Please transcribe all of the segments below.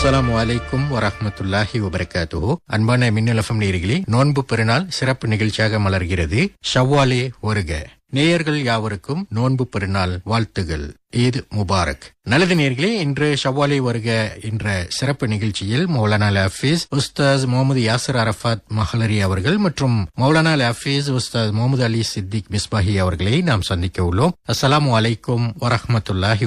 அஸ்ஸலாமு அலைக்கும் வரஹ்மத்துல்லாஹி வபரகாத்துஹு. அன்பான மின்னல் எஃப்எம் நேயர்களே, நோன்பு பெருநாள் சிறப்பு நிகழ்ச்சியாக மலர்கிறது. ஷவ்வாலே வருக. நேயர்கள் யாவருக்கும் நோன்பு பெருநாள் வாழ்த்துகள். ஈத் முபாரக். நல்லது நேயர்களே, இன்று ஷவ்வாலே வருக என்ற சிறப்பு நிகழ்ச்சியில் மௌலானா ஹஃபீஸ் உஸ்தாஸ் முகமது யாசிர் அரஃபாத் மஹலரி அவர்கள் மற்றும் மௌலானா ஹஃபீஸ் உஸ்தாஸ் முகமது அலி சித்திக் மிஸ்பாஹி அவர்களை நாம் சந்திக்க உள்ளோம். அஸ்ஸலாமு அலைக்கும் வரஹ்மத்துல்லாஹி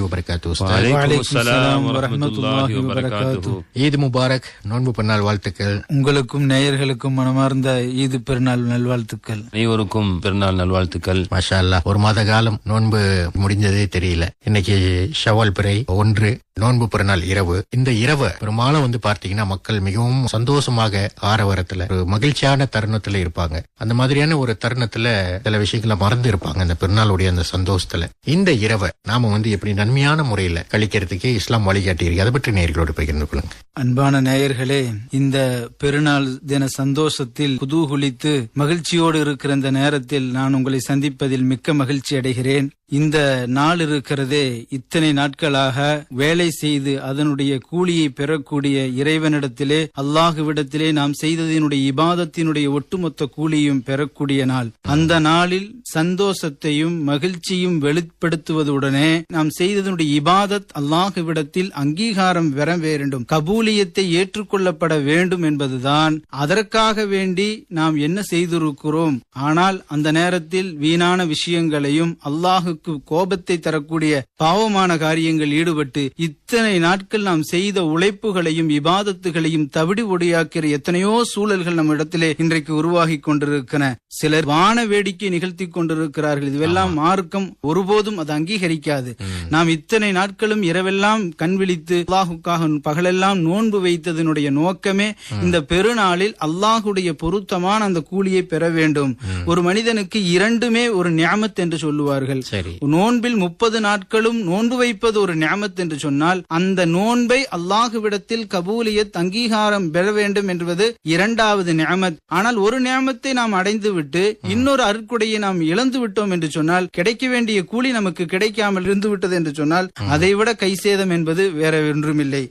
வபரகாத்துஹு. ஈத் முபாரக். நோன்பு பெருநாள் வாழ்த்துக்கள். உங்களுக்கும் நேயர்களுக்கும் மனமார்ந்த ஈது பெருநாள் நல்வாழ்த்துக்கள். அனைவருக்கும் பெருநாள் நல்வாழ்த்துக்கள். மாஷா அல்லாஹ். ஒரு மாத காலம் நோன்பு முடிஞ்சதே தெரியல. இன்னைக்கு ஷவ்வால் பிறை 1, நோன்பு பெருநாள் இரவு. இந்த இரவு பெரும்பாலும் பார்த்தீங்கன்னா மக்கள் மிகவும் சந்தோஷமாக ஆரவாரத்துல ஒரு மகிழ்ச்சியான தருணத்துல இருப்பாங்க. அந்த மாதிரியான ஒரு தருணத்துல சில விஷயங்களை மறந்து இருப்பாங்க. அந்த பெருநாளுடைய அந்த சந்தோஷத்துல இந்த இரவை நாம எப்படி நன்மையான முறையில கழிக்கிறதுக்கு இஸ்லாம் வழிகாட்டி இருக்கு. அதை பற்றி நேயர்களோடு பகிர்ந்து கொள்ளுங்க. அன்பான நேயர்களே, இந்த பெருநாள் தின சந்தோஷத்தில் குதூகுலித்து மகிழ்ச்சியோடு இருக்கிற இந்த நேரத்தில் நான் உங்களை சந்திப்பதில் மிக்க மகிழ்ச்சி அடைகிறேன். இந்த நாள் இருக்கிறதே, இத்தனை நாட்களாக வேலை செய்து அதனுடைய கூலியை பெறக்கூடிய இறைவனிடத்திலே, அல்லாஹுவிடத்திலே நாம் செய்ததினுடைய இபாதத்தினுடைய ஒட்டுமொத்த கூலியும் பெறக்கூடிய நாள். அந்த நாளில் சந்தோஷத்தையும் மகிழ்ச்சியும் வெளிப்படுத்துவதுடனே நாம் செய்ததனுடைய இபாதத் அல்லாஹுவிடத்தில் அங்கீகாரம் பெற வேண்டும், கபூலியத்தை ஏற்றுக்கொள்ளப்பட வேண்டும் என்பதுதான். அதற்காக வேண்டி நாம் என்ன செய்திருக்கிறோம். ஆனால் அந்த நேரத்தில் வீணான விஷயங்களையும் அல்லாஹு கோபத்தை தரக்கூடிய பாவமான காரியங்கள் ஈடுபட்டு இத்தனை நாட்கள் நாம் செய்த உழைப்புகளையும் இபாதத்துகளையும் தவிடு ஒடியாக்கிற எத்தனையோ சூழல்கள் நம்ம இடத்திலே இன்றைக்கு உருவாகி கொண்டிருக்கின்றன. சிலர் வான வேடிக்கை நிகழ்த்தி கொண்டிருக்கிறார்கள். இதுவெல்லாம் மார்க்கம் ஒருபோதும் அது அங்கீகரிக்காது. நாம் இத்தனை நாட்களும் இரவெல்லாம் கண் விழித்து அல்லாஹுக்காக பகலெல்லாம் நோன்பு வைத்ததனுடைய நோக்கமே இந்த பெருநாளில் அல்லாஹுடைய பொருத்தமான அந்த கூலியை பெற வேண்டும். ஒரு மனிதனுக்கு இரண்டுமே ஒரு நியாமத் என்று சொல்லுவார்கள். நோன்பில் 30 நாட்களும் நோன்பு வைப்பது ஒரு நியாமத் என்று சொன்னால், அந்த நோன்பை அல்லாஹுவிடத்தில் கபூலியத் அங்கீகாரம் பெற வேண்டும் என்பது இரண்டாவது நியாமத். ஆனால் ஒரு நியாமத்தை நாம் அடைந்து விட்டு இன்னொரு அருட்கொடையை நாம் இழந்து விட்டோம் என்று சொன்னால், கிடைக்க வேண்டிய கூலி நமக்கு கிடைக்காமல் இருந்து விட்டது என்று சொன்னால், அதைவிட கைசேதம் என்பது வேற ஒன்றுமில்லை.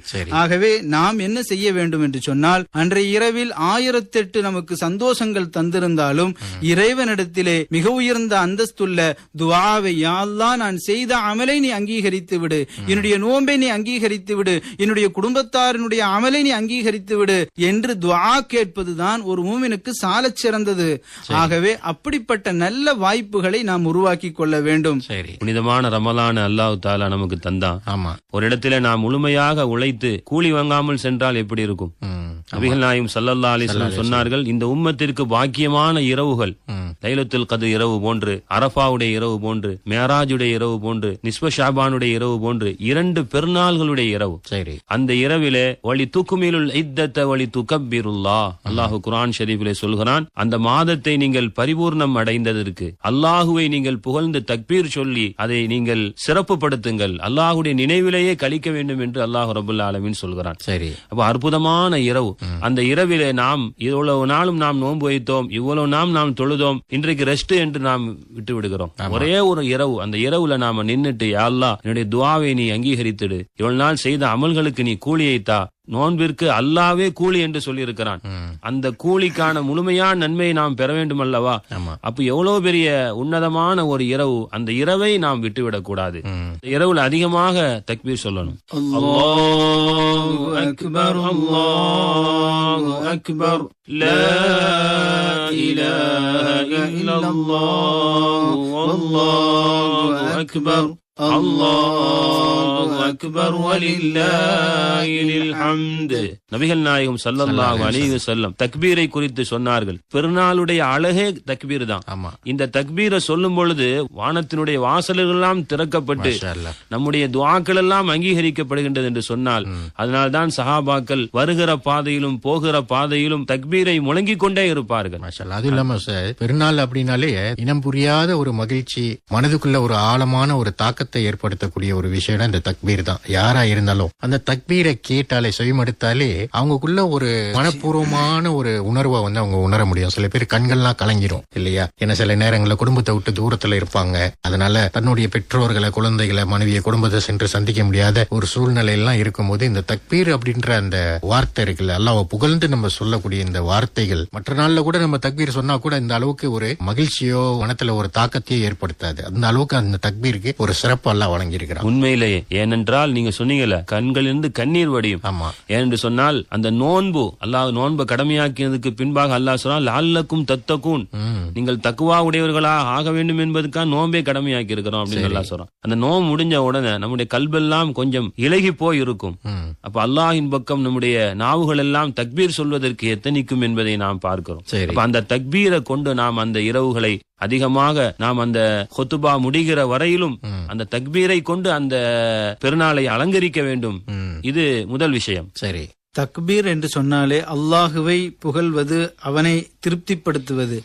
ஆகவே நாம் என்ன செய்ய வேண்டும் என்று சொன்னால், அன்றைய இரவில் 1008 நமக்கு சந்தோஷங்கள் தந்திருந்தாலும் இறைவனிடத்திலே மிக உயர்ந்த அந்தஸ்துள்ள துஆவை, யா அல்லாஹ், நான் செய்த அமலை நீ அங்கீகரித்து விடு, என்னுடைய நோன்பை நீ அங்கீகரித்து விடு, என்னுடைய குடும்பத்தாரினுடைய அமலை நீ அங்கீகரித்து விடு என்று துஆ கேட்பதுதான் ஒரு மூமினுக்கு சாலச் சிறந்தது. ஆகவே அப்படிப்பட்ட நல்ல வாய்ப்புகளை நாம் உருவாக்கி கொள்ள வேண்டும். புனிதமான ரமலான் அல்லாஹ் தஆலா நமக்கு தந்தான். ஆமா, ஒரு இடத்துல நாம் முழுமையாக உழைத்து கூலி வாங்காமல் சென்றால் எப்படி இருக்கும்? நபிகள் நாயகம் ஸல்லல்லாஹு அலைஹி வஸல்லம் சொன்னார்கள், இந்த உம்மத்திற்கு பாக்கியமான இரவுகள் லைலத்துல் கத்ர் இரவு போன்று, அரஃபாவுடைய இரவு போன்று, மேராஜுடைய இரவு போன்று, நிஸ்ப ஷாபானுடைய இரவு போன்று 2 பெருநாள்களுடைய இரவு. அந்த இரவிலே வலி துக்மிலுல் இத்தத வலி துகப்பிருல்லாஹ், அல்லாஹ் குர்ஆன் ஷரீஃபிலே சொல்கிறான், அந்த மாதத்தை நீங்கள் பரிபூர்ணம் அடைந்ததற்கு அல்லாஹுவை நீங்கள் புகழ்ந்து தக்பீர் சொல்லி அதை நீங்கள் சிறப்புப்படுத்துங்கள், அல்லாஹுடைய நினைவிலேயே கழிக்க வேண்டும் என்று அல்லாஹ் ரப்பல் ஆலமீன் சொல்கிறான். சரி, அப்ப அற்புதமான இரவு. அந்த இரவிலே நாம் இவ்வளவு நாளும் நாம் நோன்பு வைத்தோம், இவ்வளவு நாம் தொழுதோம், இன்றைக்கு ரெஸ்ட் என்று நாம் விட்டு விடுகிறோம். ஒரே ஒரு இரவு, அந்த இரவுல நாம நின்னுட்டு, யா அல்லாஹ், என்னுடைய துஆவை நீ அங்கீகரித்திடு, இவ்வளவு நாள் செய்த அமல்களுக்கு நீ கூலியை தா, நோன்பிற்கு அல்லாவே கூலி என்று சொல்லி இருக்கிறான். அந்த கூலிக்கான முழுமையான நன்மையை நாம் பெற வேண்டும் அல்லவா? அப்ப எவ்வளவு பெரிய உன்னதமான ஒரு இரவு. அந்த இரவை நாம் விட்டுவிடக் கூடாது. இரவுல அதிகமாக தக்பீர் சொல்லணும். அல்லாஹு அக்பர், அல்லாஹு அக்பர், லா இலாஹா இல்லல்லாஹ், வல்லாஹு அக்பர், அல்லாஹு அக்பர் வலில்லாஹில் ஹம்து. நபிகள் நாயகம் ஸல்லல்லாஹு அலைஹி வஸல்லம் தக்பீரை குறித்து சொன்னார்கள். பெருநாளுடைய அழகே தக்பீர் தான். இந்த தக்பீரை சொல்லும் பொழுது வானத்தினுடைய வாசல்கள் எல்லாம் திறக்கப்பட்டு நம்முடைய துஆக்கள் எல்லாம் அங்கீகரிக்கப்படுகின்றது என்று சொன்னால், அதனால்தான் சஹாபாக்கள் வருகிற பாதையிலும் போகிற பாதையிலும் தக்பீரை முழங்கிக் கொண்டே இருப்பார்கள். அது இல்லாம பெருநாள் அப்படின்னாலே இனம் புரியாத ஒரு மகிழ்ச்சி, மனதுக்குள்ள ஒரு ஆழமான ஒரு தாக்கத்தை தாக்கத்தை ஏற்படுத்தக்கூடிய ஒரு விஷயம் இந்த தக்பீர் தான். யாரா இருந்தாலும் அந்த தக்பீரை கேட்டாலே செவிமடுத்தாலே அவங்களுக்குள்ள ஒரு மனப்பூர்வமான ஒரு உணர்வை வந்து அவங்க உணர முடியும். சில பேர் கண்கள்லாம் கலங்கிரும் இல்லையா? ஏன்னா சில நேரங்களில் குடும்பத்தை விட்டு தூரத்துல இருப்பாங்க. அதனால தன்னுடைய பெற்றோர்களை, குழந்தைகளை, மனைவியை, குடும்பத்தை சென்று சந்திக்க முடியாத ஒரு சூழ்நிலை எல்லாம் இருக்கும்போது இந்த தக்பீர் அப்படின்ற அந்த வார்த்தை இருக்குல்ல, அல்லாஹ்வை புகழ்ந்து நம்ம சொல்லக்கூடிய இந்த வார்த்தைகள் மற்ற நாள்ல கூட நம்ம தக்பீர் சொன்னா கூட இந்த அளவுக்கு ஒரு மகிழ்ச்சியோ மனத்துல ஒரு தாக்கத்தையோ ஏற்படுத்தாது. அந்த அளவுக்கு அந்த தக்பீருக்கு ஒரு சிறப்பு அல்லாஹ் வழங்கியிருக்கிறார். உண்மையிலேயே, ஏனென்றால் நீங்க சொன்னீங்கல்ல, கண்களிலிருந்து கண்ணீர் வடியும். ஆமா. ஏனென்று சொன்னால் அந்த நோன்பு, அல்லாஹ் நோன்பை கடமையாக்கியதுக்கு பின்பாக அல்லாஹ் சொன்னால் லஅல்லக்கும் தத்தகூன், நீங்கள் தக்குவா உடையவர்களாக ஆக வேண்டும் என்பதற்காக நோன்பை கடமையாக்கி இருக்கிறோம் அப்படின்னு அல்லாஹ் சொல்றான். அந்த நோன்பு முடிஞ்ச உடனே நம்முடைய கல்பெல்லாம் கொஞ்சம் இலகி போய் இருக்கும். அப்ப அல்லாஹின் பக்கம் நம்முடைய நாவுகள் எல்லாம் தக்பீர் சொல்வதற்கு எத்தனிக்கும் என்பதை நாம் பார்க்கிறோம். அப்ப அந்த தக்பீரை கொண்டு நாம் அந்த இரவுகளை அதிகமாக நாம் அந்த ஹுத்பா முடிகிற வரையிலும் அந்த தக்பீரை கொண்டு அந்த பெருநாளை அலங்கரிக்க வேண்டும். இது முதல் விஷயம். சரி. தக்பீர் என்று சொன்னாலே அல்லாஹுவை புகழ்வது, அவனை திருப்திப்படுத்துவது.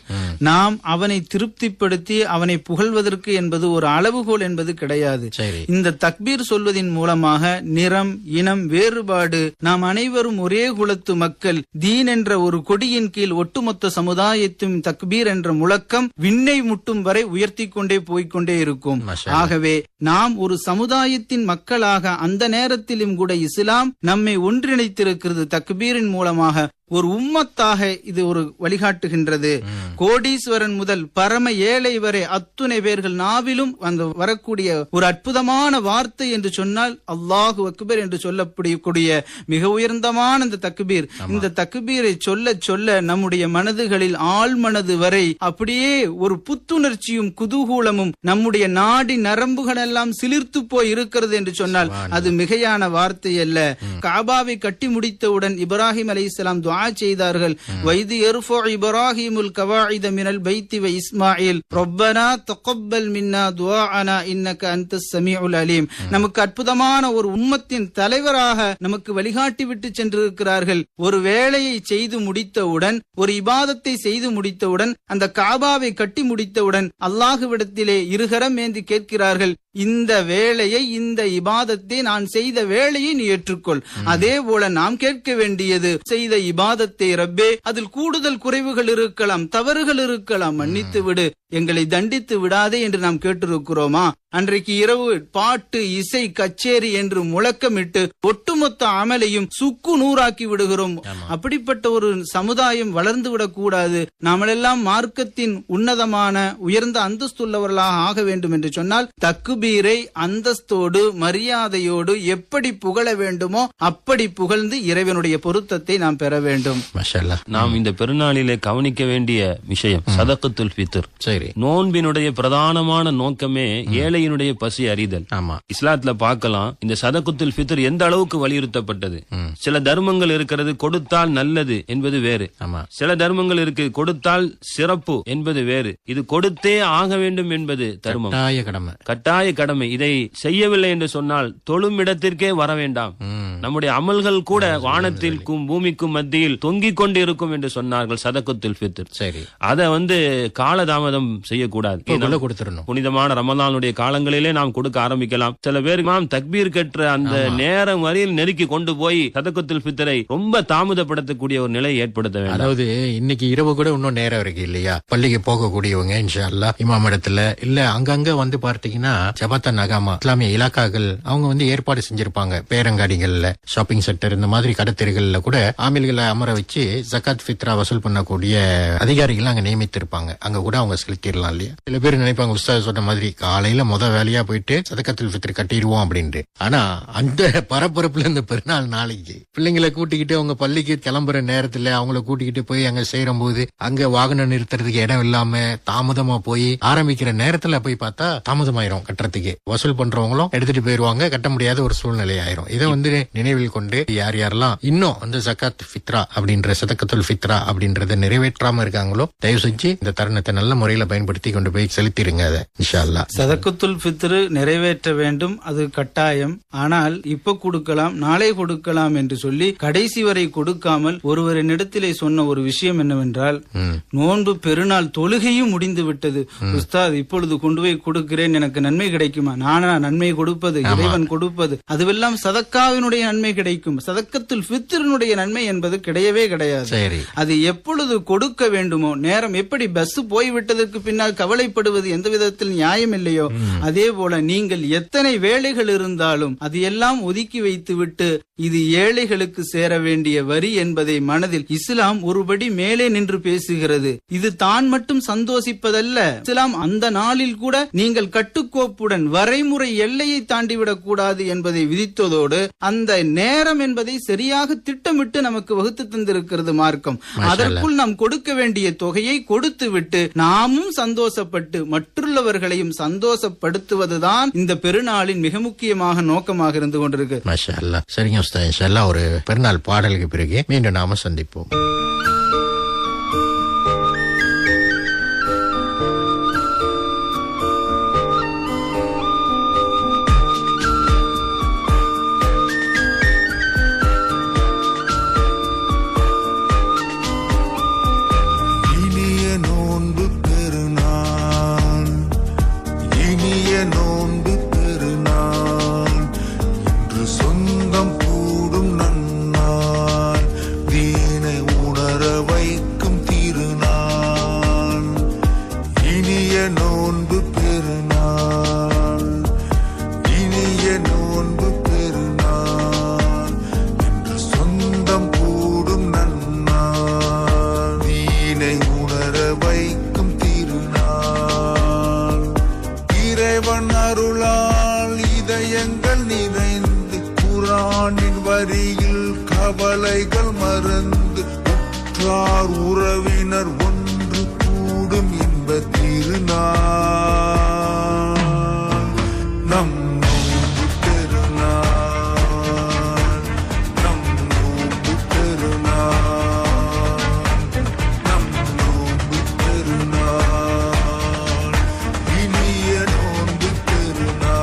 நாம் அவனை திருப்திப்படுத்தி அவனை புகழ்வதற்கு என்பது ஒரு அளவுகோல் என்பது கிடையாது. இந்த தக்பீர் சொல்வதின் மூலமாக நிறம், இனம் வேறுபாடு, நாம் அனைவரும் ஒரே குலத்து மக்கள், தீன் என்ற ஒரு கொடியின் கீழ் ஒட்டுமொத்த சமுதாயத்தும் தக்பீர் என்ற முழக்கம் விண்ணை முட்டும் வரை உயர்த்தி கொண்டே போய்கொண்டே இருக்கும். ஆகவே நாம் ஒரு சமுதாயத்தின் மக்களாக அந்த நேரத்திலும் கூட இஸ்லாம் நம்மை ஒன்றிணைத்திருக்கிறது. தக்பீரின் மூலமாக ஒரு உம்மத்தாக இது ஒரு வழிகாட்டுகின்றது. கோடீஸ்வரன் முதல் பரம ஏழை வரை அத்துணை பேர்கள் நாவிலும் அந்த வரக்கூடிய ஒரு அற்புதமான வார்த்தை என்று சொன்னால் அல்லாஹு அக்பர் என்று சொல்லக்கூடிய மிக உயர்ந்தமான இந்த தக்பீர். இந்த தக்பீரை சொல்ல சொல்ல நம்முடைய மனதுகளில் ஆழ்மனது வரை அப்படியே ஒரு புத்துணர்ச்சியும் குதூகூலமும், நம்முடைய நாடி நரம்புகள் எல்லாம் சிலிர்த்து போய் இருக்கிறது என்று சொன்னால் அது மிகையான வார்த்தை அல்ல. காபாவை கட்டி முடித்தவுடன் இப்ராஹிம் அலைஹிஸ்ஸலாம் துஆ செய்தார்கள். வைதி யர்ஃபு இப்ராஹிமுல் கவாயித மினல் பைத்தி வ இஸ்மாயில் ரப்பனா தகப்பல் மின்னா துஆஅனா இன்னக அன்தஸ் ஸமீஉல் அலீம். நமக்கு அற்புதமான ஒரு உம்மத்தின் தலைவராக நமக்கு வழிகாட்டி விட்டு சென்றிருக்கிறார்கள். ஒரு வேலையை செய்து முடித்தவுடன், ஒரு இபாதத்தை செய்து முடித்தவுடன், அந்த காபாவை கட்டி முடித்தவுடன் அல்லாஹ்விடத்திலே இருகரம் ஏந்தி கேட்கிறார்கள், இந்த வேலையை, இந்த இபாதத்தை, நான் செய்த வேலையை நீ ஏற்றுக்கொள். அதே போல நாம் கேட்க வேண்டியது, செய்த இபாதத்தை ரப்பே, அதில் கூடுதல் குறைவுகள் இருக்கலாம், தவறுகள் இருக்கலாம், மன்னித்து விடு, எங்களை தண்டித்து விடாதே என்று நாம் கேட்டிருக்கிறோமா? அன்றைக்கு இரவு பாட்டு, இசை, கச்சேரி என்று முழக்கமிட்டு ஒட்டுமொத்த அமலையும் சுக்கு நூறாக்கி விடுகிறோம். அப்படிப்பட்ட ஒரு சமுதாயம் வளர்ந்து விடக்கூடாது. நாமெல்லாம் மார்க்கத்தின் உன்னதமான உயர்ந்த அந்தஸ்துள்ளவர்களாக ஆக வேண்டும் என்று சொன்னால் தக்பீரை அந்தஸ்தோடு மரியாதையோடு எப்படி புகழ வேண்டுமோ அப்படி புகழ்ந்து இறைவனுடைய பொருத்தத்தை நாம் பெற வேண்டும். நாம் இந்த பெருநாளிலே கவனிக்க வேண்டிய விஷயம் சதகத்துல் ஃபித்ர். நோன்பினுடைய பிரதானமான நோக்கமே ஏழையினுடைய பசி அறிதல். இஸ்லாத்துல பார்க்கலாம் இந்த சதகத்துல் ஃபித்ர் எந்த அளவுக்கு வலியுறுத்தப்பட்டது. சில தர்மங்கள் இருக்கிறது, கொடுத்தால் நல்லது என்பது வேறு. சில தர்மங்கள் இருக்கு, கொடுத்தால் சிறப்பு என்பது வேறு. இது கொடுத்தே ஆக வேண்டும் என்பது தர்மம், கட்டாய கடமை. இதை செய்யவில்லை என்று சொன்னால் தொழும் இடத்திற்கே வர வேண்டாம். நம்முடைய அமல்கள் கூட வானத்திற்கும் பூமிக்கும் மத்தியில் தொங்கிக் கொண்டு இருக்கும் என்று சொன்னார்கள் சதகத்துல் ஃபித்ர். அதை காலதாமதம் செய்யக்கூடாது. புனிதமான ரமலானுடைய காலங்களிலே நாம் கொடுக்க ஆரம்பிக்கலாம். சில பேர் தக்பீர் கற்ற அந்த நேரம் வரையில் நெருக்கி கொண்டு போய் சதகத்துல் ஃபித்ரை ரொம்ப தாமதப்படுத்தக்கூடிய ஒரு நிலை ஏற்படுத்த வேண்டும். அதாவது இன்னைக்கு இரவு கூட இன்னும் நேரம் இருக்கு இல்லையா? பள்ளிக்கு போகக்கூடியவங்க இன்ஷா அல்லாஹ் இமாம் இடத்துல இல்ல அங்கங்க பார்த்தீங்கன்னா ஜபாத்தா நகாமா இஸ்லாமிய இலாக்காக்கள் அவங்க ஏற்பாடு செஞ்சிருப்பாங்க. பேரங்காடிகள்ல, ஷாப்பிங் சென்டர், இந்த மாதிரி கடத்தெருகள்ல கூட ஆமில்களை அமர வச்சு ஜகாத் ஃபித்ரா வசூல் பண்ணக்கூடிய அதிகாரிகள் அங்க நியமித்திருப்பாங்க. அங்க கூட அவங்க செலுத்திடலாம் இல்லையா? சில பேர் நினைப்பாங்க உஸ்தாத் சொன்ன மாதிரி காலையில வேலையா போயிட்டு சதகத்துல் ஃபித்ர் கட்டிடுவோம் அப்படின்ட்டு. ஆனா அந்த பரபரப்புல இந்த பெருநாள் நாளைக்கு பிள்ளைங்களை கூட்டிக்கிட்டு அவங்க பள்ளிக்கு கிளம்புற நேரத்துல அவங்கள கூட்டிக்கிட்டு போய் அங்க சேரும் போது அங்க வாகனம் நிறுத்துறதுக்கு இடம் இல்லாம தாமதமா போய் ஆரம்பிக்கிற நேரத்துல போய் பார்த்தா தாமதமாயிரும். கட்டுறதுக்கு வசூல் பண்றவங்களும் எடுத்துட்டு போயிருவாங்க, கட்ட முடியாத ஒரு சூழ்நிலை ஆயிரும். இதை நினைவில் கொண்டு யார் யாரெல்லாம் இன்னும் அந்த ஜகாத் ஃபித்ரா அப்படின்ற சதகத்துல் ஃபித்ரா அப்படின்றத நிறைவேற்றாம இருக்காங்களோ தயவு செஞ்சு இந்த தருணத்தை நல்ல முறையில பயன்படுத்தி கொண்டு போய் செலுத்திருங்க. அதை இன்ஷா அல்லாஹ் சதகத்துல் ஃபித்ர் நிறைவேற்ற வேண்டும், அது கட்டாயம். ஆனால் இப்ப கொடுக்கலாம், நாளை கொடுக்கலாம் என்று சொல்லி கடைசி வரை கொடுக்காமல் ஒருவரிடத்திலே சொன்ன ஒரு விஷயம் என்னவென்றால், நோன்பு பெருநாள் தொழுகையும் முடிந்து விட்டது உஸ்தாத், இப்பொழுது கொண்டு போய் கொடுக்கிறேன், எனக்கு நன்மை கிடைக்குமா? நானா நன்மை கொடுப்பது, இறைவன் கொடுப்பது, அதுவெல்லாம் சதக்காவினுடைய நன்மை கிடைக்கும். சதக்கத்துல் ஃபித்ரினுடைய நன்மை என்பது கிடையவே கிடையாது. அது எப்பொழுது கொடுக்க வேண்டுமோ, நேரம் எப்படி பஸ் போய்விட்டதற்கு பின்னால் கவலைப்படுவது எந்த விதத்தில் நியாயம் இல்லையோ, அதே போல நீங்கள் எத்தனை வேலைகள் இருந்தாலும் அது எல்லாம் ஒதுக்கி வைத்து விட்டு இது ஏழைகளுக்கு சேர வேண்டிய வரி என்பதை மனதில் இஸ்லாம் ஒருபடி மேலே நின்று பேசுகிறது. இது தான் மட்டும் சந்தோஷிப்பதல்ல. இஸ்லாம் அந்த நாளில் கூட நீங்கள் கட்டுக்கோப்புடன் வரைமுறை எல்லையை தாண்டிவிடக் கூடாது என்பதை விதித்ததோடு அந்த நேரம் என்பதை சரியாக திட்டமிட்டு நமக்கு வகுத்து தந்திருக்கிறது மார்க்கம். அதற்குள் நாம் கொடுக்க வேண்டிய தொகையை கொடுத்து விட்டு நாமும் சந்தோஷப்பட்டு மற்றுள்ளவர்களையும் சந்தோஷப்படுத்துவதுதான் இந்த பெருநாளின் மிக முக்கியமாக நோக்கமாக இருந்து கொண்டிருக்கு. சரிங்க உஸ்தாத், இன்ஷா அல்லாஹ் ஒரு பெருநாள் பாடலுக்கு பிறகு மீண்டும் நாம சந்திப்போம். கவலைகள் மறந்து உற்றார் உறவினர் ஒன்று கூடும் இன்ப திருநாள் நம் நோன்பு பெருநாள், நம் நோன்பு பெருநாள், நம் நோன்பு பெருநாள், இனிய நோன்பு பெருநாள்.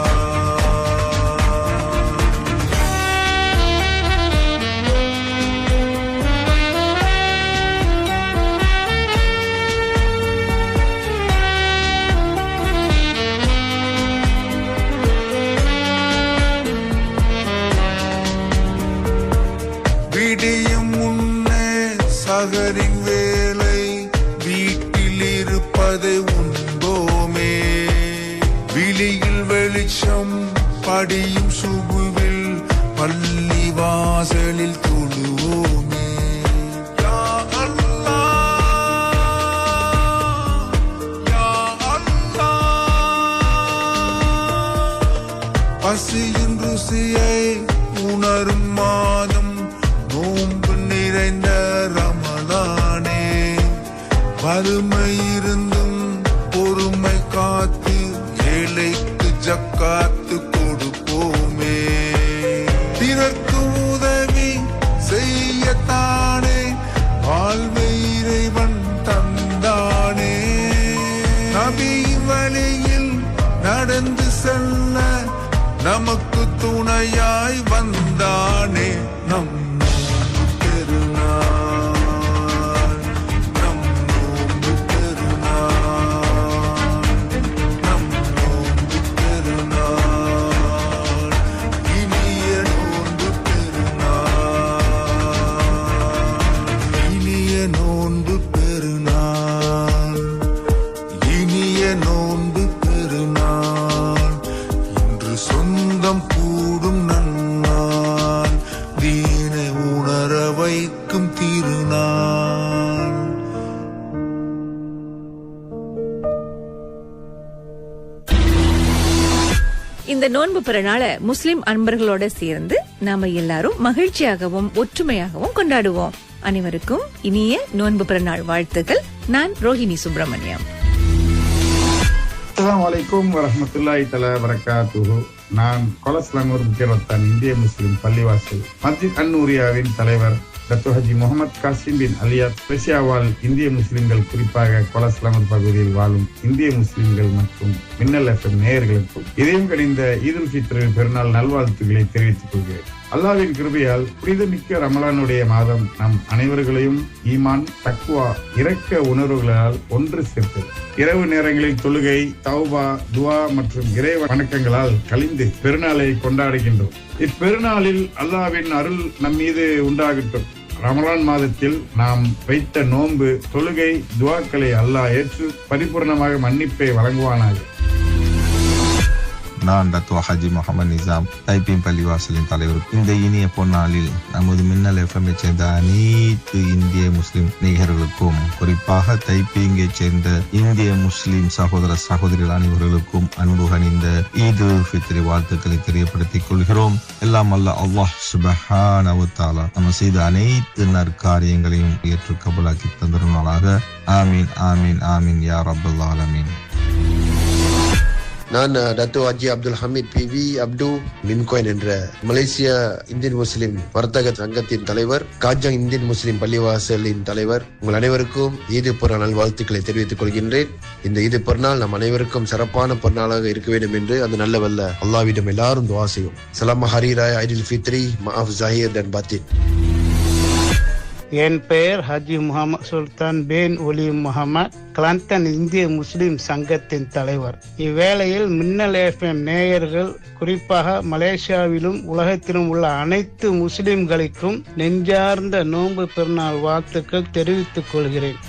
விடியும் முன்னே சகரின் வேலை வீட்டில் இருப்பதை உண்போமே, விழியில் வெளிச்சம் படியும் சுகுவில் பள்ளி வாசலில் தொழுவோமே. யா அல்லாஹ், யா அல்லாஹ். பசியின் ருசியை உணரும் மாதம் நோன்பு நிறைந்த ரமலானே, வறுமை இருந்தும் பொறுமை காத்து ஏழைக்கு ஜக்காத்து கொடுப்போமே. பிறர்க்கு உதவி செய்யத்தானே வாழ்வை இறைவன் தந்தானே, நபி வழியில் நடந்து செல்ல நமக்கு துணையாய் வந்தானே. நம் நோன்பு பெருநாள், நம் நோன்பு பெருநாள், நம் நோன்பு பெருநாள், இனிய நோன்பு பெருநாள், இனிய நோன்பு பெருநாள், இனிய நோன்பு பெருநாள். இன்று சொந்தம் கூடும் நன்னாள், தீனை உணர வைக்கும் திருநாள். இந்த நோன்பு பெருநாள முஸ்லிம் அன்பர்களோட சேர்ந்து நாம எல்லாரும் மகிழ்ச்சியாகவும் ஒற்றுமையாகவும் கொண்டாடுவோம். அனைவருக்கும் இனிய நோன்பு பெருநாள் வாழ்த்துக்கள். நான் ரோஹிணி சுப்பிரமணியம். அஸ்ஸலாமு அலைக்கும் வரஹ்மத்துல்லாஹி தஆலா வபரகாத்துஹு. நான் கொலஸ்லாங்கூர் முக்கியரத்தான் இந்திய முஸ்லிம் பள்ளிவாசல் மஸ்ஜித் அன்னூரியாவின் தலைவர் டாக்டர் ஹஜி முகமது காசிம் பின் அலியாத். ரஷ்யா வாழ் இந்திய முஸ்லிம்கள், குறிப்பாக கொலஸ்லாங்கூர் பகுதியில் வாழும் இந்திய முஸ்லிம்கள் மற்றும் மின்னல் FM நேயர்களுக்கும் இதயம் கடிந்த ஈதுல் ஃபித்ர் பெருநாள் நல்வாழ்த்துக்களை தெரிவித்துக் கொள்கிறேன். அல்லாஹ்வின் கிருபையால் புனிதமிக்க ரமலானுடைய மாதம் நம் அனைவர்களையும் ஈமான், தக்வா, இரக்க உணர்வுகளால் ஒன்று சேர்த்தது. இரவு நேரங்களில் தொழுகை, தௌபா, துவா மற்றும் இறை வணக்கங்களால் கழிந்து பெருநாளை கொண்டாடுகின்றோம். இப்பெருநாளில் அல்லாஹ்வின் அருள் நம் மீது உண்டாகட்டும். ரமலான் மாதத்தில் நாம் வைத்த நோன்பு, தொழுகை, துவாக்களை அல்லாஹ் ஏற்று பரிபூர்ணமாக மன்னிப்பை வழங்குவானாக. நான் டத்துவா ஹாஜி முகமது நிசாம், தைப்பீம் பள்ளிவாசலின் தலைவர். இந்த இனிய பொன்னாளில் நமது மின்னல் எஃப்எம் சேர்ந்த அனைத்து இந்திய முஸ்லிம் நேயர்களுக்கும், குறிப்பாக தைப்பீங்கை சேர்ந்த இந்திய முஸ்லிம் சகோதர சகோதரிகள் அனைவர்களுக்கும் அன்பு கனிந்த ஈது ஃபித்ரி வாழ்த்துக்களை தெரியப்படுத்திக் கொள்கிறோம். எல்லாம் அல்ல அல்லாஹ் சுப்ஹானஹு வ தஆலா நம்ம செய்த அனைத்து நற்காரியங்களையும் ஏற்று கபூலாக்கி தந்தருனாலாக. ஆமீன் ஆமீன் ஆமீன் யா ரப்பல் ஆலமீன். நான் டத்து ஹாஜி அப்துல் ஹமீத் PV அப்து மின்கோயின் என்ற மலேசியா இந்தியன் முஸ்லிம் வர்த்தக சங்கத்தின் தலைவர், காஜாங் இந்தியன் முஸ்லிம் பள்ளிவாசலின் தலைவர். உங்கள் அனைவருக்கும் ஈது பெருநாள் வாழ்த்துக்களை தெரிவித்துக் கொள்கின்றேன். இந்த ஈது பெருநாள் நம் அனைவருக்கும் சிறப்பான பெருநாளாக இருக்க வேண்டும் என்று அந்த நல்ல வல்ல அல்லாஹ்விடம் எல்லாரும் துஆ செய்வோம். சலாம் ஹரி ராய் ஐடில் ஃபித்ரி மாஃப் ஜாஹிர் தன் பாத்தின். என் பெயர் ஹாஜி முகமது சுல்தான் பின் ஒலி முகமது, கிளான்டன் இந்திய முஸ்லிம் சங்கத்தின் தலைவர். இவ்வேளையில் மின்னல் FM நேயர்கள், குறிப்பாக மலேசியாவிலும் உலகத்திலும் உள்ள அனைத்து முஸ்லிம்களுக்கும் நெஞ்சார்ந்த நோன்பு பெருநாள் வாழ்த்துக்கள் தெரிவித்துக் கொள்கிறேன்.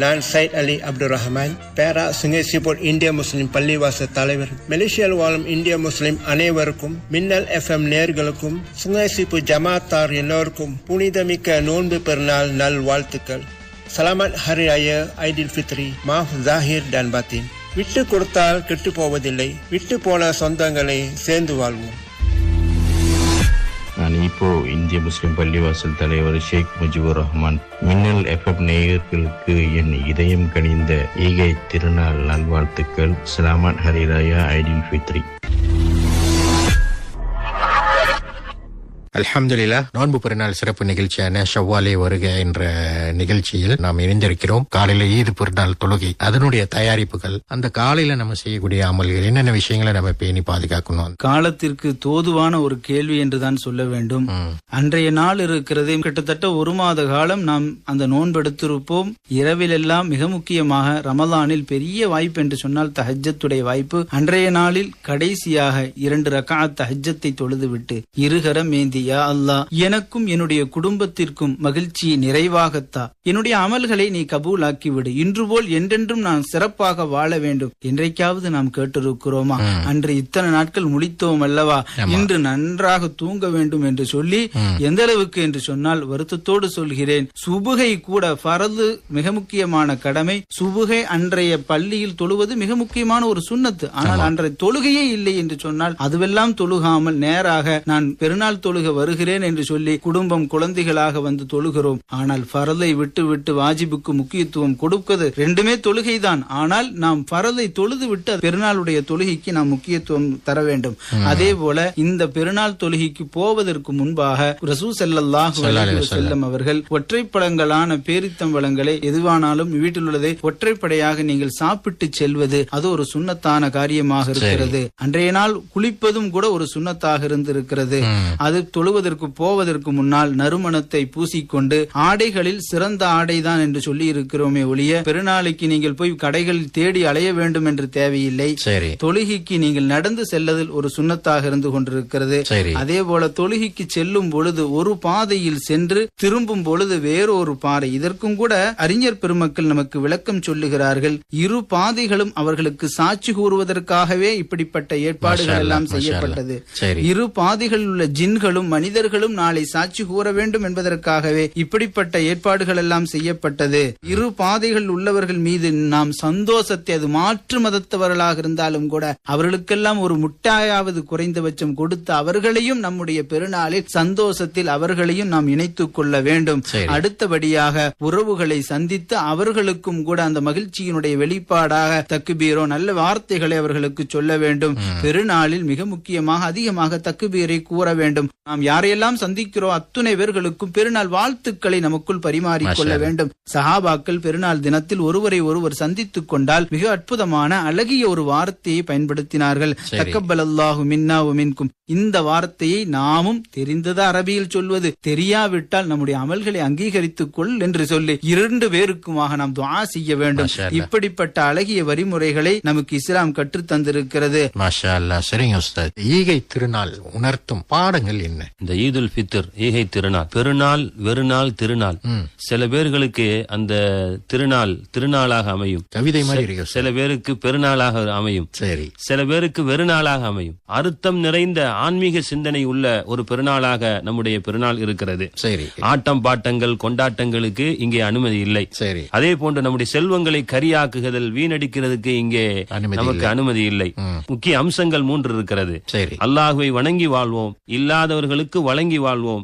நான் சைட் அலி அப்துல் ரஹ்மான், பேரா சுங்கை சிபோட் இந்திய முஸ்லிம் பள்ளிவாசல் தலைவர். மலேசியாவில் வாழும் இந்திய முஸ்லிம் அனைவருக்கும், மின்னல் FM நேயர்களுக்கும், சுங்கை சிபு ஜமாத்தார் எல்லோருக்கும் புனிதமிக்க நோன்பு பெருநாள் நல் வாழ்த்துக்கள். சலாமத் ஹரி ராய ஐடில் ஃபித்ரி மாஃப் ஜாஹிர் டன் பாத்தின். விட்டு கொடுத்தால் கெட்டு போவதில்லை, விட்டு போன சொந்தங்களை சேர்ந்து வாழ்வோம். நான் இப்போ இந்திய முஸ்லிம் பள்ளிவாசல் தலைவர் ஷேக் முஜிபுர் ரஹ்மான். மின்னல் FM நேயர்களுக்கு என் இதயம் கனிந்த ஈகை திருநாள் நல்வாழ்த்துக்கள். சலாமத் ஹரி ராயா ஐடில் ஃபித்ரி. அல்ஹம்துலில்லாஹ். நோன்பு பெருநாள் சிறப்பு நிகழ்ச்சியான ஷவ்வாலே வருக என்ற நிகழ்ச்சியில் நாம் இணைந்திருக்கிறோம். காலையில ஈது பெருநாள் தொழுகை, அதனுடைய தயாரிப்புகள், அந்த காலையில நம்ம செய்யக்கூடிய அமல்கள், என்னென்ன விஷயங்களை நம்ம பேணி பாதுகாக்கணும். காலத்திற்கு தோதுவான ஒரு கேள்வி என்றுதான் சொல்ல வேண்டும். அன்றைய நாள் இருக்கிறதே, கிட்டத்தட்ட ஒரு மாத காலம் நாம் அந்த நோன்பெடுத்திருப்போம். இரவிலெல்லாம் மிக முக்கியமாக ரமலானில் பெரிய வாய்ப்பு என்று சொன்னால் தஹஜ்ஜத்துடைய வாய்ப்பு. அன்றைய நாளில் கடைசியாக 2 ரக்அத் தஹஜ்ஜத்தை தொழுதுவிட்டு இருகரம் ஏந்தி, யா அல்லாஹ், எனக்கும் என்னுடைய குடும்பத்திற்கும் மகிழ்ச்சியை நிறைவாகத்தா, என்னுடைய அமல்களை நீ கபூலாக்கி விடு, இன்று போல் என்றென்றும் நான் சிறப்பாக வாழ வேண்டும் என்றைக்காவது நாம் கேட்டிருக்கிறோமா? அன்று இத்தனை நாட்கள் முடித்தோம் அல்லவா, இன்று நன்றாக தூங்க வேண்டும் என்று சொல்லி, எந்த அளவுக்கு என்று சொன்னால் வருத்தத்தோடு சொல்கிறேன், சுபுகை கூட ஃபரது, மிக முக்கியமான கடமை. சுபுகை அன்றைய பள்ளியில் தொழுவது மிக முக்கியமான ஒரு சுன்னத்து. ஆனால் அன்றைய தொழுகையே இல்லை என்று சொன்னால், அதுவெல்லாம் தொழுகாமல் நேராக நான் பெருநாள் தொழுக வருகிறேன் என்று சொல்லி குடும்பம் குழந்தைகளாக வந்து தொழுகிறோம். ஆனால் ஃபரதை விட்டு விட்டு வாஜிபுக்கு முக்கியத்துவம் கொடுப்பது ரெண்டுமே தொழுகைதான். ஆனால் நாம் ஃபரதை தொழுது விட்டு பெருநாளுடைய தொழுகைக்கு நாம் முக்கியத்துவம் தர வேண்டும். அதே போல இந்த பெருநாள் தொழுகைக்கு போவதற்கு முன்பாக ரசூல் ஸல்லல்லாஹு அலைஹி வஸல்லம் அவர்கள் ஒற்றைப்பழங்களான பேரித்தம்பழங்களை, எதுவானாலும் வீட்டில் உள்ளதை ஒற்றைப்படையாக நீங்கள் சாப்பிட்டு செல்வது, அது ஒரு சுன்னத்தான காரியமாக இருக்கிறது. அன்றைய நாள் குளிப்பதும் கூட ஒரு சுன்னத்தாக இருந்திருக்கிறது. அது தொழுவதற்கு போவதற்கு முன்னால் நறுமணத்தை பூசிக்கொண்டு, ஆடைகளில் சிறந்த ஆடைதான் என்று சொல்லி இருக்கிறோமே ஒழிய, பெருநாளைக்கு நீங்கள் போய் கடைகளில் தேடி அலைய வேண்டும் என்று தேவையில்லை. தொழுகைக்கு நீங்கள் நடந்து செல்லதில் ஒரு சுன்னத்தாக இருந்து கொண்டிருக்கிறது. அதே போல தொழுகைக்கு செல்லும் பொழுது ஒரு பாதையில் சென்று திரும்பும் பொழுது வேறொரு பாதை. இதற்கும் கூட அறிஞர் பெருமக்கள் நமக்கு விளக்கம் சொல்லுகிறார்கள். இரு பாதைகளும் அவர்களுக்கு சாட்சி கூறுவதற்காகவே இப்படிப்பட்ட ஏற்பாடுகள் எல்லாம் செய்யப்பட்டது. இரு பாதைகளில் உள்ள ஜின்களும் மனிதர்களும் நாளை சாட்சி கூற வேண்டும் என்பதற்காகவே இப்படிப்பட்ட ஏற்பாடுகள் எல்லாம் செய்யப்பட்டது. இரு பாதைகள் உள்ளவர்கள் மீது நாம் சந்தோஷத்தை, அது மாற்று மதத்தவர்களாக இருந்தாலும் கூட அவர்களுக்கெல்லாம் ஒரு முட்டாயாவது குறைந்தபட்சம் கொடுத்து அவர்களையும் நம்முடைய பெருநாளில் சந்தோஷத்தில் அவர்களையும் நாம் இணைத்துக் கொள்ள வேண்டும். அடுத்தபடியாக உறவுகளை சந்தித்து அவர்களுக்கும் கூட அந்த மகிழ்ச்சியினுடைய வெளிப்பாடாக தக்பீரோ, நல்ல வார்த்தைகளை அவர்களுக்கு சொல்ல வேண்டும். பெருநாளில் மிக முக்கியமாக அதிகமாக தக்பீரை கூற வேண்டும். நாம் நாம் யாரையெல்லாம் சந்திக்கிறோம் அத்துணை பேர்களுக்கும் பெருநாள் வாழ்த்துக்களை நமக்குள் பரிமாறிக்கொள்ள வேண்டும். சஹாபாக்கள் பெருநாள் தினத்தில் ஒருவரை ஒருவர் சந்தித்துக் கொண்டால் மிக அற்புதமான அழகிய ஒரு வார்த்தையை பயன்படுத்தினார்கள். தக்கபலல்லாஹு மின்னா வ மின்கும். இந்த வார்த்தையை நாமும் தெரிந்தது அரபியில் சொல்வது, தெரியாவிட்டால் நம்முடைய அமல்களை அங்கீகரித்துக் கொள் என்று சொல்லி 2 பேருக்குமாக நாம் துஆ செய்ய வேண்டும். இப்படிப்பட்ட அழகிய வரிமுறைகளை நமக்கு இஸ்லாம் கற்றுத் தந்திருக்கிறது. மாஷா அல்லாஹ். சரிங்க உஸ்தாத், ஈகை திருநாள் உணர்த்தும் பாடங்கள் என்ன? இந்த ஈதுல் ஃபித்ர் ஈகை திருநாள், பெருநாள், வெறுநாள், திருநாள். சில பேர்களுக்கு அந்த திருநாளாக அமையும், கவிதை மாதிரி இருக்கு. சில பேருக்கு பெருநாளாக அமையும், சரி, சில பேருக்கு வெறுநாளாக அமையும். அர்த்தம் நிறைந்த ஆன்மீக சிந்தனை உள்ள ஒரு பெருநாளாக நம்முடைய பெருநாள் இருக்கிறது. சரி, ஆட்டம் பாட்டங்கள் கொண்டாட்டங்களுக்கு இங்கே அனுமதி இல்லை. சரி, அதே போன்று நம்முடைய செல்வங்களை கரியாக்குதல் வீணடிக்கிறதுக்கு இங்கே நமக்கு அனுமதி இல்லை. முக்கிய அம்சங்கள் 3 இருக்கிறது. சரி, அல்லாஹ்வை வணங்கி வாழ்வோம், இல்லாதவர்களுக்கு வழங்கி வாழ்வோம்,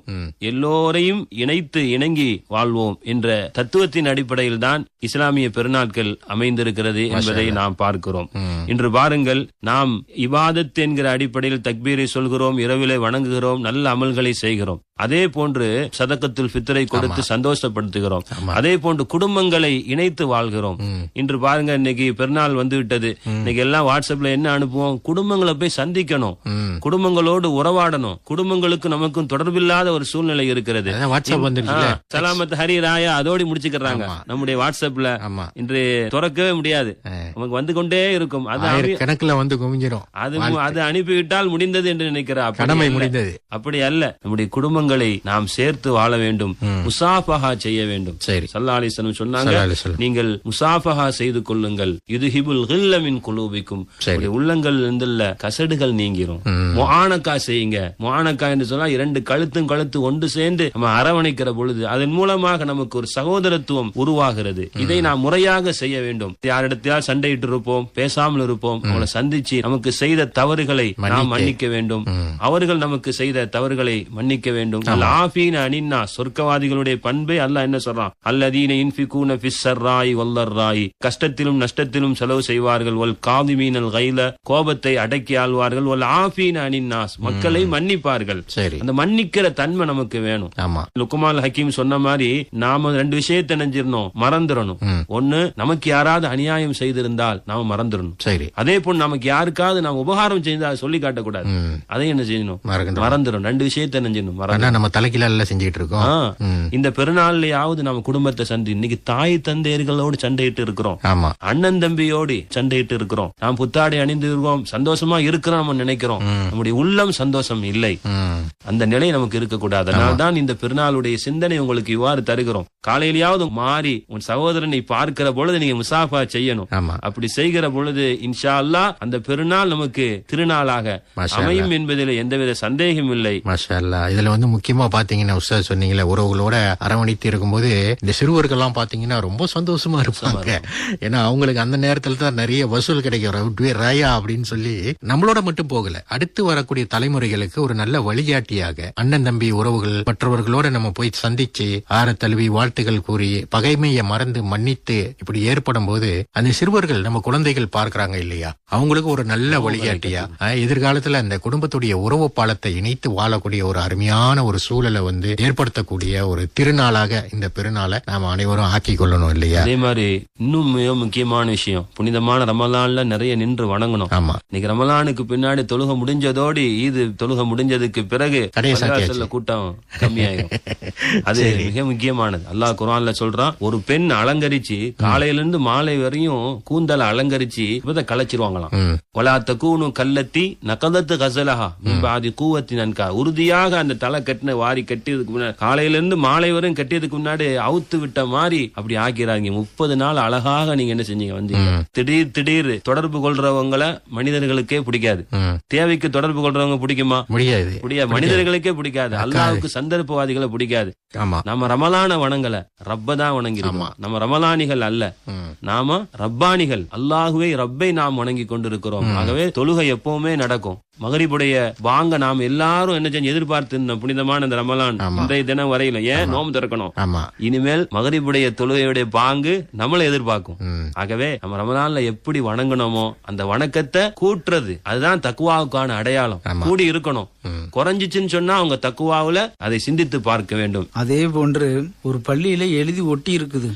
எல்லோரையும் இணைத்து இணங்கி வாழ்வோம் என்ற தத்துவத்தின் அடிப்படையில் தான் இஸ்லாமிய பெருநாட்கள் அமைந்திருக்கிறது என்பதை நாம் பார்க்கிறோம். இன்று பாருங்கள், நாம் இபாதத் என்கிற அடிப்படையில் தக்பீரை சொல்கிறோம், இரவிலே வணங்குகிறோம், நல்ல அமல்களை செய்கிறோம். அதே போன்று சதக்கத்துல் ஃபித்ரை கொடுத்து சந்தோஷப்படுத்துகிறோம். அதே போன்று குடும்பங்களை இணைத்து வாழ்கிறோம். இன்று பாருங்க, இன்னைக்கு பெருநாள் வந்து விட்டது. இன்னைக்கு எல்லாம் வாட்ஸ்அப்ல என்ன அனுப்புவோம்? குடும்பங்களை போய் சந்திக்கணும், குடும்பங்களோடு உறவாடணும். குடும்பங்களுக்கு நமக்கும் தொடர்பில்லாத ஒரு சூழ்நிலை இருக்கிறது. சலாமத் ஹரி ராயா அதோடு முடிச்சுக்கிறாங்க. நம்முடைய வாட்ஸ்அப்ல இன்று திறக்கவே முடியாது, நமக்கு வந்து கொண்டே இருக்கும். அது கணக்குல வந்து குமிஞ்சிரும். அது அனுப்பிவிட்டால் முடிந்தது என்று நினைக்கிறார். கடமை முடிந்தது. அப்படி அல்ல, நம்முடைய குடும்பங்களை நாம் சேர்த்து வாழ வேண்டும், முசாஃபஹா செய்ய வேண்டும். சரி, ஸல்லல்லாஹு அலைஹி வஸல்லம் சொன்னாங்க, நீங்கள் முசாஃபஹா செய்து கொள்ளுங்கள், யுதுஹிபுல் கில்ல மின் குலூபிக்கும். உள்ளங்கள் இருந்துள்ள கசடுகள் நீங்கிரும். முஆனகா செய்யுங்க. முஆனகா என்று சொன்னா 2 கழுத்து ஒன்று சேர்ந்து நம்ம அரவணைக்கிற பொழுது அதன் மூலமாக நமக்கு ஒரு சகோதரத்துவம் உருவாகிறது. இதை நாம் முறையாக செய்ய வேண்டும். யாரிடத்தையால் சண்டையிட்டு இருப்போம், பேசாமல் இருப்போம், அவங்களை சந்திச்சு நமக்கு செய்த தவறுகளை நாம் மன்னிக்க வேண்டும், அவர்கள் நமக்கு செய்த தவறுகளை மன்னிக்க வேண்டும். சொர்க்கவாதிகளுடைய பண்பை அல்லாஹ் என்ன சொல்றான்? அல்லதீன யுன்ஃபிகூன ஃபிஸ் ஸர்ராயி வல்லர்ராயி, கஷ்டத்திலும் நஷ்டத்திலும் செலவு செய்வார்கள், வல் காதிமீனல் கைல, கோபத்தை அடக்கி ஆள்வார்கள், வல் ஆஃபீன அனின் நாஸ், மக்களை மன்னிப்பார்கள். அந்த மன்னிக்கிற தன்மை நமக்கு வேணும். லுக்மான் ஹக்கீம் சொன்ன மாதிரி நாம 2 விஷயத்தை நினைஞ்சிடணும், மறந்துடணும். ஒன்னு, நமக்கு யாராவது அநியாயம் செய்திருந்தால் நாம மறந்துடணும். சரி, அதே போல் நமக்கு யாருக்காவது நாம் உபகாரம் செய்தா சொல்லி காட்டக்கூடாது, அதை என்ன செய்யணும்? மறந்துடும். 2 விஷயத்தை நினைஞ்சிடணும். நம்ம தலைக்கீழ செஞ்சிட்டு இருக்கோம். இந்த பெருநாள்லயாவது நம்ம குடும்பத்தை இன்னைக்கு தாய் தந்தையர்களோடு சண்டையிட்டு இருக்கிறோம், அண்ணன் தம்பியோடு சண்டையிட்டு இருக்கிறோம், நாம் புத்தாடை அணிந்து இருக்கோம், சந்தோஷமா இருக்கிறோம் நம்ம நினைக்கிறோம், நம்முடைய உள்ளம் சந்தோஷம் இல்லை. அந்த நிலை நமக்கு இருக்கக்கூடாது. அதனால்தான் இந்த பெருநாளுடைய சிந்தனை உங்களுக்கு இவ்வாறு தருகிறோம். காலையிலேயாவது மாறி உன் சகோதரனை பார்க்கிற பொழுது நீங்க முசாஃபா செய்யணும். அப்படி செய்கிற பொழுது இன்ஷா அல்லாஹ் அந்த பெருநாள் நமக்கு திருநாளாக அமையும் என்பதில் எந்தவித சந்தேகம் இல்லை. இதுல முக்கியமா பாத்தீங்கன்னா உஸ்தாத் சொன்னீங்களே, உறவுகளோட அரவணைத்து இருக்கும்போது இந்த சிறுவர்கள் எல்லாம் பாத்தீங்கன்னா ரொம்ப சந்தோஷமா இருப்பாங்க. ஏன்னா அவங்களுக்கு அந்த நேரத்துல தான் நிறைய வசூல் கிடைக்கும், ராயா அப்படின்னு சொல்லி. நம்மளோட மட்டும் போகல, அடுத்து வரக்கூடிய தலைமுறைகளுக்கு ஒரு நல்ல வழிகாட்டியாக அண்ணன் தம்பி உறவுகள் மற்றவர்களோட நம்ம போய் சந்திச்சு ஆற தழுவி வாழ்த்துகள் கூறி பகைமையை மறந்து மன்னித்து இப்படி ஏற்படும் போது அந்த சிறுவர்கள் நம்ம குழந்தைகள் பார்க்கிறாங்க இல்லையா, அவங்களுக்கு ஒரு நல்ல வழிகாட்டியா எதிர்காலத்துல அந்த குடும்பத்துடைய உறவு பாலத்தை இணைத்து வாழக்கூடிய ஒரு அருமையான ஒரு சூழலை ஏற்படுத்தக்கூடிய ஒரு திருநாளாக இந்த பெருநாளை நாம் அனைவரும் ஆக்கி கொள்ளணும் இல்லையா? அதே மாதிரி இன்னும் மிக முக்கியமான விஷயம், புனிதமான ரமலான்ல நிறைய நின்று வணங்கணும். ஆமா, இன்னைக்கு ரமலானுக்கு பின்னாடி தொழுகை முடிஞ்சதோடு ஈது தொழுகை முடிஞ்சதுக்கு பிறகு கூட்டம் கம்மியாயிரும். அது மிக முக்கியமானது. அல்லாஹ் குர்ஆன்ல சொல்றான், ஒரு பெண் அலங்கரிச்சு காலையில இருந்து மாலை வரையும் கூந்தலை அலங்கரிச்சு கலைச்சிருவாங்களாம். வலா தகூனு கல்லத்தி நகதத்து கஸலஹா மின் பாதி கூவத்தின் அன்கா, உறுதியாக அந்த தலை கட்டின வாரி கட்டியதுக்கு முன்னாடி காலையில இருந்து மாலை வரையும் கட்டியதுக்கு முன்னாடி அவுத்து விட்ட மாதிரி அப்படி ஆக்கிறாங்க. 30 நாள் அழகாக நீங்க என்ன செஞ்சீங்க வந்தீங்க. திடீர் தொடர்பு கொள்றவங்களை மனிதர்களுக்கே பிடிக்காது. தேவைக்கு தொடர்பு கொள்றவங்க பிடிக்குமா? முடியாது. மனிதர்களுக்கே பிடிக்காது. அல்லாஹ்வுக்கு சந்தர்ப்பவாதிகளை பிடிக்காது. நம்ம ரமலான வணங்கல, ரப்பதான் வணங்கிருக்கோம். நம்ம ரமலானிகள் அல்ல, நாம ரப்பானிகள். அல்லாஹுவை ரப்பை நாம் வணங்கி கொண்டிருக்கிறோம். ஆகவே தொழுகை எப்பவுமே நடக்கும். மகரிபுடைய வாங்க நாம் எல்லாரும் என்ன செஞ்சு எதிர்பார்த்து புனிதமான இந்த ரமலான் இன்றைய தினம் வரையில ஏன் நோம்பு திறக்கணும். இனிமேல் மகரிபுடைய தொழுகையுடைய பாங்கு நம்மளை எதிர்பார்க்கும். ஆகவே நம்ம ரமலான்ல எப்படி வணங்கணுமோ அந்த வணக்கத்தை கூட்டுறது, அதுதான் தக்வாவுக்கான அடையாளம். கூடி இருக்கணும். குறைஞ்சிச்சுன்னு சொன்னா அவங்க தக்குவாவுல அதை சிந்தித்து பார்க்க வேண்டும். அதே போன்று ஒரு பள்ளியில எழுதி ஒட்டி இருக்குது,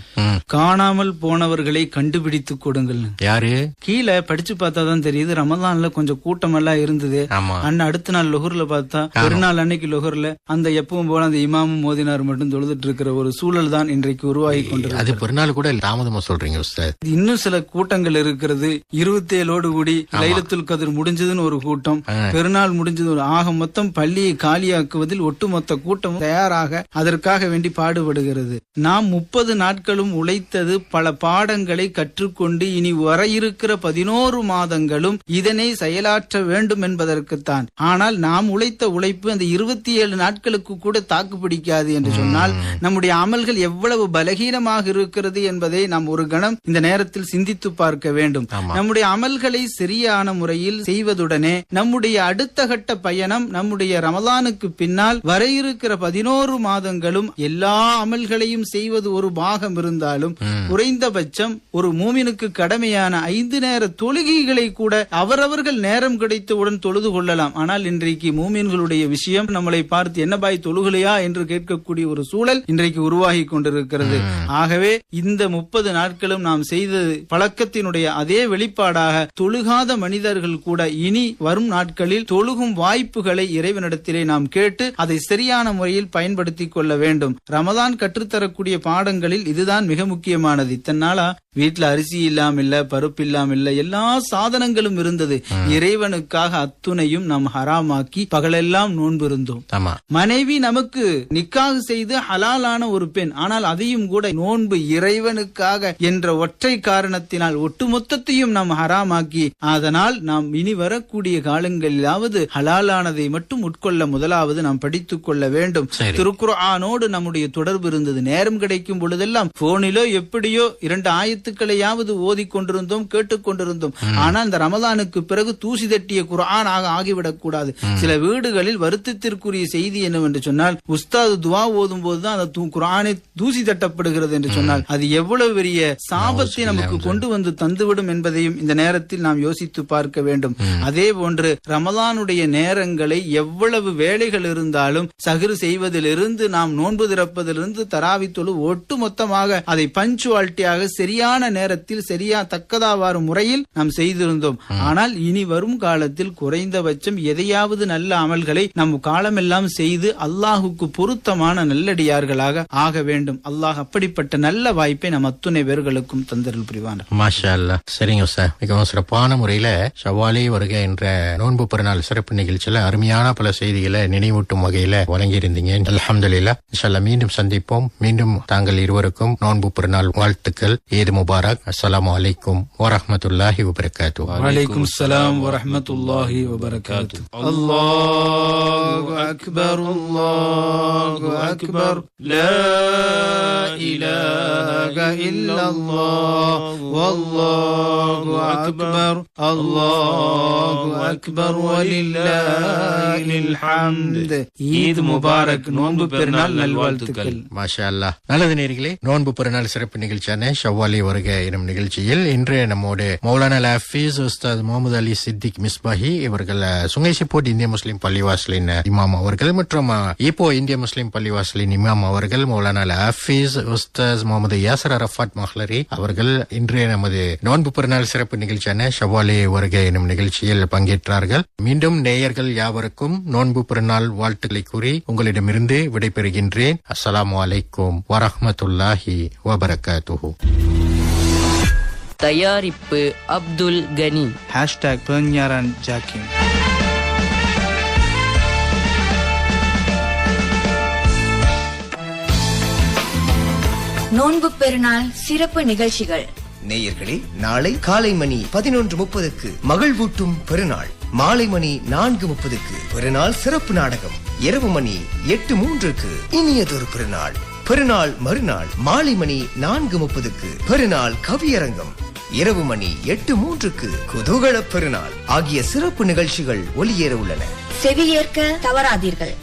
காணாமல் போனவர்களை கண்டுபிடித்து கொடுங்கள். யாரு? கீழே படிச்சு பார்த்தாதான் தெரியுது. ரமலான்ல கொஞ்சம் கூட்டம் எல்லாம் இருந்தது. அண்ணன் அடுத்த நாள் லொஹர்ல பார்த்தா பெருநாள் அன்னைக்கு லொஹர்ல அந்த எப்பவும் போல அந்த இமாமும் மோதினார் மட்டும் தொழுதுட்டு இருக்கிற ஒரு சூழல் தான் இன்றைக்கு உருவாகி கொண்டிருக்கு. அது பெருநாள் கூட தாமதமா சொல்றீங்க உஸ்தாத். இன்னும் சில கூட்டங்கள் இருக்கிறது. 27 கூடி லைலத்துல் கதிர் முடிஞ்சதுன்னு ஒரு கூட்டம், பெருநாள் முடிஞ்சது ஒரு, ஆக மொத்தம் பள்ளியை காலியாக்குவதில் ஒட்டுமொத்த கூட்டம் தயாராக அதற்காக வேண்டி பாடுபடுகிறது. நாம் 30 நாட்களும் உழைத்தது பல பாடங்களை கற்றுக்கொண்டு இனி வர இருக்கிற 11 மாதங்களும் இதனை செயலாற்ற வேண்டும் என்பதற்குத்தான். ஆனால் நாம் உழைத்த உழைப்பு அந்த 27 நாட்களுக்கு கூட தாக்கு பிடிக்காது என்று சொன்னால் நம்முடைய அமல்கள் எவ்வளவு பலகீனமாக இருக்கிறது என்பதை நாம் ஒரு கணம் இந்த நேரத்தில் சிந்தித்து பார்க்க வேண்டும். நம்முடைய அமல்களை சரியான முறையில் செய்வதுடனே நம்முடைய அடுத்த கட்ட பயணம் நம்முடைய ரமலானுக்கு பின்னால் வர இருக்கிற 11 மாதங்களும் எல்லா அமல்களையும் செய்வது ஒரு பாகம் இருந்தாலும் குறைந்தபட்சம் ஒரு மூமினுக்கு கடமையான 5 நேர தொழுகைகளை கூட அவரவர்கள் நேரம் கிடைத்தவுடன் தொழுது கொள்ளலாம். ஆனால் இன்றைக்கு மூமின்களுடைய விஷயம் நம்மளை பார்த்து என்ன பாய் தொழுகலையா என்று கேட்கக்கூடிய ஒரு சூழல் இன்றைக்கு உருவாகி கொண்டிருக்கிறது. ஆகவே இந்த 30 நாட்களும் நாம் செய்த பழக்கத்தினுடைய அதே வெளிப்பாடாக தொழுகாத மனிதர்கள் கூட இனி வரும் நாட்களில் தொழுகும் வாய்ப்புகளை இறைவனிடத்திலே நாம் கேட்டு அதை சரியான முறையில் பயன்படுத்திக் கொள்ள வேண்டும். ரமதான் கற்றுத்தரக்கூடிய பாடங்களில் இதுதான் மிக முக்கியமானது. இத்தனை நாளா வீட்டுல அரிசி இல்லாம இல்ல, பருப்பு இல்லாம இல்ல, எல்லா சாதனங்களும் இருந்தது. இறைவனுக்காக அத்துணையும் நாம் ஹராமாக்கி பகலெல்லாம் நோன்பு இருந்தோம். மனைவி நமக்கு நிக்காக செய்து ஹலாலான ஒரு பெண், ஆனால் அதையும் கூட நோன்பு இறைவனுக்காக என்ற ஒற்றை காரணத்தினால் ஒட்டுமொத்தத்தையும் நாம் ஹராமாக்கி, அதனால் நாம் இனி வரக்கூடிய காலங்களிலாவது ஹலாலானதை மட்டும் உட்கொள்ள முதலாவது நாம் படித்துக் கொள்ள வேண்டும். திருக்குர்ஆனோடு நம்முடைய தொடர்பு இருந்தது. நேரம் கிடைக்கும் பொழுதெல்லாம் போனிலோ எப்படியோ 2 ஆயத்துக்களையாவது ஓதிக் கொண்டிருந்தோம், கேட்டுக்கொண்டிருந்தோம். ஆனால் இந்த ரமலானுக்கு பிறகு தூசி தட்டிய குர்ஆனாக ஆகிவிடக் கூடாது. சில வீடுகளில் வருத்தத்திற்குரிய செய்தி என்னவென்று சொன்னால், உஸ்தாது துவா ஓதும் போதுதான் அந்த குர்ஆனை தூசி தட்டப்படுகிறது என்று சொன்னால் அது எவ்வளவு பெரிய சாபத்தை நமக்கு கொண்டு வந்து தந்துவிடும் என்பதையும் இந்த நேரத்தில் நாம் யோசித்து பார்க்க வேண்டும். அதே போன்று ரமலானுடைய நேரங்களை எவ்வளவு வேலைகள் இருந்தாலும் சஹ்ர் செய்வதிலிருந்து நாம் நோன்பு திறப்பதிலிருந்து தராவி தொழு ஒட்டு மொத்தமாக அதை பஞ்சுவாலிட்டியாக சரியான நேரத்தில் சரியா தக்கதாவாறு முறையில் நாம் செய்திருந்தோம். ஆனால் இனி வரும் காலத்தில் குறைந்தபட்சம் எதையாவது நல்ல அமல்களை நம் காலமெல்லாம் செய்து அல்லாஹுக்கு பொருத்தமான நல்லடியார்களாக ஆக வேண்டும். அல்லாஹ் அப்படிப்பட்ட நல்ல வாய்ப்பை நம் அத்துணை பேர்களுக்கும் தந்தருள் புரிவான். மாஷா அல்லாஹ். சரிங்க சார், மிகவும் சிறப்பான முறையில ஷவ்வாலே வருகை என்ற நோன்பு பெருநாள் சிறப்பு நிகழ்ச்சியில அருமையான பல செய்திகளை நினைவூட்டும் வகையில வழங்கி இருந்தீங்க. அல்ஹம்துலில்லாஹ். இன்ஷா அல்லாஹ் மீண்டும் சந்திப்போம். மீண்டும் தாங்கள் இருவருக்கும் நோன்பு பெருநாள் வாழ்த்துக்கள். ஈத் முபாரக். அஸ்ஸலாமு அலைக்கும் வரஹ்மத்துல்லாஹி வபரகாத்துஹு. வலைக்கும் ஸலாம் வரஹ்மத்துல்லாஹி வபரகாத்துஹு. அல்லாஹு அக்பர், அல்லாஹு அக்பர், லா இலாஹ இல்லல்லாஹ், வல்லாஹு அக்பர், அல்லாஹு அக்பர், வலில்லாஹில் ஹம்த். ஈத் முபாரக். நோன்பு பெருநாள் நல்வாழ்த்துக்கள். மாஷா அல்லாஹ். நல்லது நேயர்களே, நோன்பு பெருநாள் சிறப்பு நிகழ்ச்சியான ஷவ்வாலே வருகை எனும் நிகழ்ச்சியில் இன்று நம்மோடு மௌலானா ஹஃபீஸ் உஸ்தாத் முகமது அலி சித்திக் மிஸ்பாஹி இவர்கள் சுங்கைசிப்போட் இந்திய முஸ்லிம் பள்ளிவாசலின் இமாம் அவர்கள் மற்றும் இப்போ இந்திய முஸ்லிம் பள்ளிவாசலின் இமாம் அவர்கள் மௌலானா ஹஃபீஸ் உஸ்தாத் முகமது யாசர் அரஃபாத் மஹ்லரி அவர்கள் இன்று நமது நோன்பு பெருநாள் சிறப்பு நிகழ்ச்சியான ஷவ்வாலே வருகை எனும் நிகழ்ச்சியில் பங்கேற்றார்கள். மீண்டும் நேயர்கள் யாவருக்கும் நோன்பு பெருநாள் வாழ்த்துக்களை கூறி உங்களிடமிருந்து விடைபெறுகின்றேன். அஸ்ஸலாமு அலைக்கும் வரஹ்மத்துல்லாஹி வபரகாத்துஹு. தயாரிப்பு அப்துல் கனி. பெர்ஞாரான் ஜாக்கிம். நோன்பு பெருநாள் சிறப்பு நிகழ்ச்சிகள். நேயர்களே, நாளை காலை மணி 11:30 மகிழ்வூட்டும் பெருநாள், மாலை மணி 4:30 பெருநாள் சிறப்பு நாடகம், இரவு மணி 8:03 இனியதொரு பெருநாள், பெருநாள் மறுநாள் மாலை மணி 4:30 பெருநாள் கவியரங்கம், இரவு மணி 8:03 குதூகல பெருநாள் ஆகிய சிறப்பு நிகழ்ச்சிகள் ஒலியேற உள்ளன. செவியேற்க தவறாதீர்கள்.